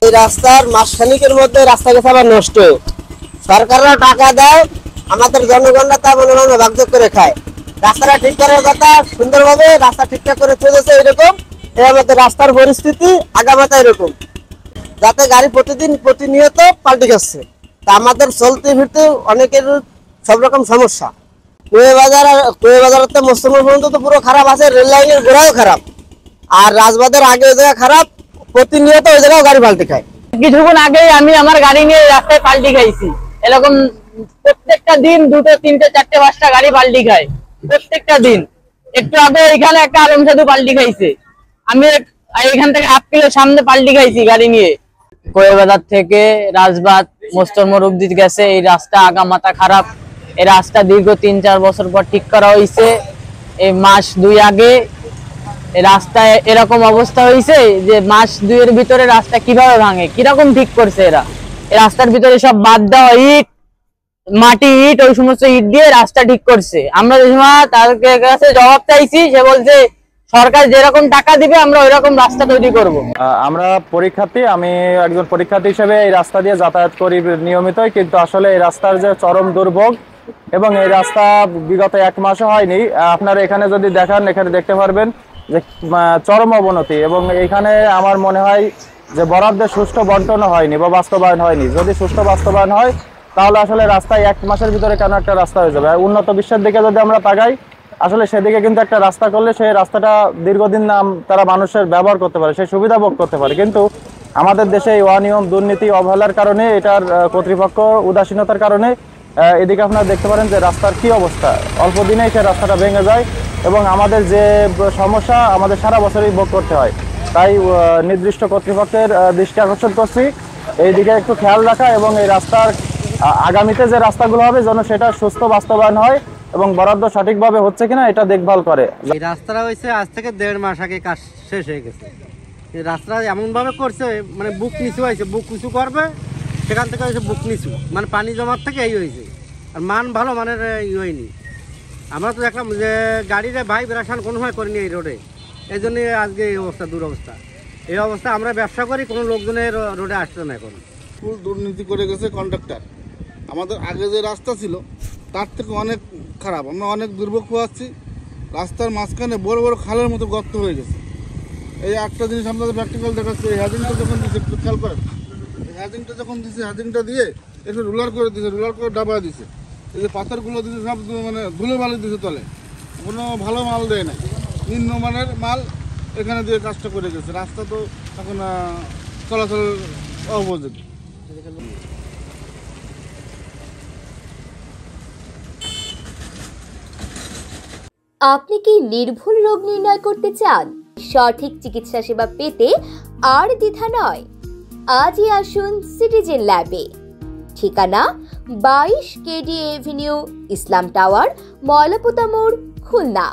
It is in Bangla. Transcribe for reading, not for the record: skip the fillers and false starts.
এই রাস্তার মাসখানিকের মধ্যে রাস্তা গেছে আবার নষ্ট। সরকাররা টাকা দেয়, আমাদের জনগণরা তা মনে হয় ভাগযোগ করে খায়। রাস্তাটা ঠিক করার কথা, সুন্দরভাবে রাস্তা ঠিকঠাক করে চলেছে এরকম, আমাদের রাস্তার পরিস্থিতি আগামাতা এরকম, যাতে গাড়ি প্রতিনিয়ত পাল্টে যাচ্ছে। তা আমাদের চলতে ফিরতে অনেকের সব রকম সমস্যা। কুয়ে বাজার মোস্তফা পর্যন্ত তো পুরো খারাপ আছে, রেল লাইনের গোড়াও খারাপ, আর রাজবাদের আগে ওই জায়গা খারাপ, প্রতিনিয়ত ওই জায়গায় গাড়ি পাল্টে খায়। কিছুক্ষণ আগে আমি আমার গাড়ি নিয়ে রাস্তায় পাল্টি খাইছি, এরকম প্রত্যেকটা দিন 2, 3, 4, 5টা গাড়ি পাল্টি খায় প্রত্যেকটা দিন। একটু আগে এখানে একটা আলম সাধু পাল্টি খাইছে, আমি এখান থেকে 1 কিলো সামনে পাল্টি খাইছি গাড়ি নিয়ে। কোয়েবাজার থেকে রাজবাদ মোস্তফা অব্দি গেছে এই রাস্তা আগামাথা খারাপ। এই রাস্তা দীর্ঘ 3-4 বছর পর ঠিক করা হয়েছে। এই মাস 2 আগে এই রাস্তায় এরকম অবস্থা হয়েছে যে মাস 2 এর ভিতরে রাস্তা কিভাবে ভাঙে, কিরকম ঠিক করছে এরা। এই রাস্তার ভিতরে সব বাদ দেওয়া ইট, মাটি, ইট, ওই সমস্ত ইট দিয়ে রাস্তা ঠিক করছে। আমরা যে সময় তার কাছে জবাব চাইছি, সে বলছে সরকার যেরকম টাকা দিবে আমরা ওই রকম রাস্তা তৈরি করব। আমরা পরীক্ষার্থী, আমি একজন পরীক্ষার্থী হিসেবে এই রাস্তা দিয়ে যাতায়াত করি নিয়মিতই, কিন্তু আসলে এই রাস্তার যে চরম দুর্ভোগ, এবং এই রাস্তা বিগত 1 মাসও হয়নি। আপনারা এখানে যদি দেখান, এখানে দেখতে পারবেন যে চরম অবনতি, এবং এখানে আমার মনে হয় যে বরাদ্দের সুষ্ঠু বন্টনও হয়নি বা বাস্তবায়ন হয়নি। যদি সুষ্ঠু বাস্তবায়ন হয় তাহলে আসলে রাস্তায় 1 মাসের ভিতরে কেন একটা রাস্তা হয়ে যাবে। উন্নত বিশ্বের দিকে যদি আমরা তাকাই, আসলে সেদিকে কিন্তু একটা রাস্তা করলে সেই রাস্তাটা দীর্ঘদিন তারা মানুষের ব্যবহার করতে পারে, সেই সুবিধা ভোগ করতে পারে। কিন্তু আমাদের দেশে এই অনিয়ম, দুর্নীতি, অবহেলার কারণে, এটার কর্তৃপক্ষ উদাসীনতার কারণে এদিকে আপনারা দেখতে পারেন যে রাস্তার কি অবস্থা। অল্প দিনেই সেই রাস্তাটা ভেঙে যায়, এবং আমাদের যে সমস্যা আমাদের সারা বছরই ভোগ করতে হয়। তাই নির্দিষ্ট কর্তৃপক্ষের দৃষ্টি আকর্ষণ করছি এই দিকে একটু খেয়াল রাখা, এবং এই রাস্তার আগামীতে যে রাস্তাগুলো হবে যেন সেটা সুস্থ বাস্তবায়ন হয়, এবং বরাদ্দ সঠিকভাবে হচ্ছে কিনা এটা দেখভাল করে। এই রাস্তাটা হয়েছে আজ থেকে 1.5 মাস আগে কাজ শেষ হয়ে গেছে। এই রাস্তাটা এমনভাবে করছে, মানে বুক নিচু হয়েছে, বুক নিচু করবে, সেখান থেকে হয়েছে বুক নিচু, মানে পানি জমার থেকে এই হয়েছে। আর মান ভালো মানের হয়নি। আমরা তো দেখলাম যে গাড়ির ভাইব্রেশন কোনো সময় করিনি এই রোডে, এই জন্যই আজকে এই অবস্থা, দুরবস্থা। এই অবস্থা আমরা ব্যবসা করি, কোনো লোকজনের রোডে আসছে না। এখন ফুল দুর্নীতি করে গেছে কন্ট্রাক্টর। আমাদের আগে যে রাস্তা ছিল তার থেকে অনেক খারাপ, আমরা অনেক দুর্ভোগ পাচ্ছি। রাস্তার মাঝখানে বড় বড় খালের মতো গর্ত হয়ে গেছে। এই একটা জিনিস আপনাদের প্র্যাকটিক্যাল দেখাচ্ছে, এই হ্যাজিংটা যখন দিচ্ছে একটু খেয়াল করেন, এই হ্যাজিংটা যখন দিচ্ছে, হ্যাজিংটা দিয়ে একটু রোলার করে দিচ্ছে, রোলার করে ডাবা দিচ্ছে। এই যে পাথরগুলো দিচ্ছে সব মানে ধুলো বালি দিচ্ছে তলে, কোনো ভালো মাল দেয় না, নিম্নমানের মাল এখানে দিয়ে কাজটা করে গেছে। রাস্তা তো এখন চলাচল উপযোগী। আপনি কি নির্ভুল রোগ নির্ণয় করতে চান? সঠিক চিকিৎসা সেবা পেতে আর দ্বিধা নয়, আজই আসুন সিটিজেন ল্যাবে। ঠিকানা 22 কেডি এভিনিউ, ইসলাম টাওয়ার, ময়লাপোতা মোড়, খুলনা।